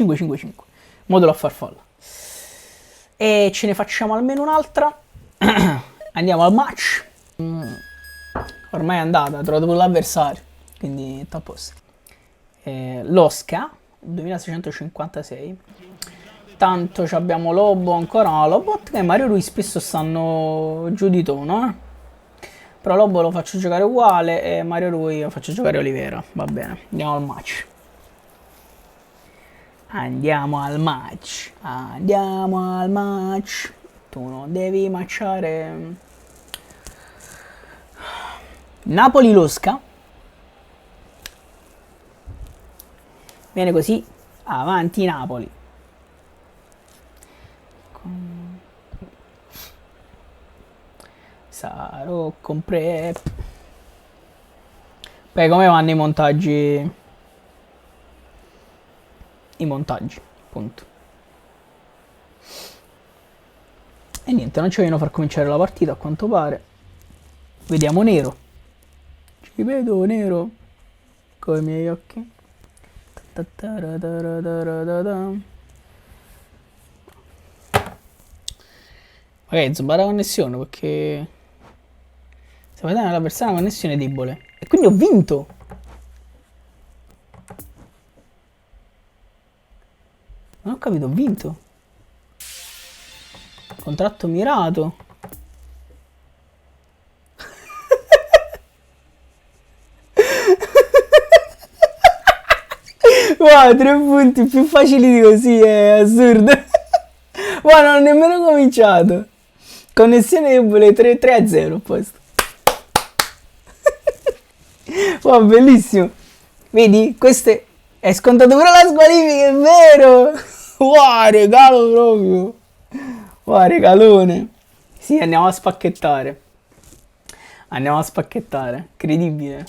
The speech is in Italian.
5-5-5. Modulo a farfalla. E ce ne facciamo almeno un'altra. Andiamo al match. Ormai è andata, ho trovato l'avversario, quindi è a posto. L'Osca 2656. Tanto abbiamo Lobo, ancora no, Lobot e Mario Rui spesso stanno giù di tono, Però Lobo lo faccio giocare uguale e Mario Rui lo faccio giocare Olivera. Va bene, andiamo al match. Andiamo al match. Andiamo al match. Tu non devi matchare. Napoli-Losca. Viene così. Avanti Napoli. Sarò con prep. Beh, come vanno i montaggi? I montaggi, punto. E niente, non ci vogliono far cominciare la partita a quanto pare. Vediamo nero. Ci vedo nero con i miei occhi. Magari zombare la connessione perché sta vedendo la persona una connessione debole. E quindi ho vinto. Non ho capito, ho vinto. Contratto mirato. Wow, 3 punti più facili di così, è assurdo. Wow, non ho nemmeno cominciato. Connessione debole 3-0 posto. Wow, bellissimo. Vedi, queste è scontato pure la squalifica, è vero. Wow, regalo proprio. Wow, regalone. Sì, andiamo a spacchettare. Andiamo a spacchettare. Credibile.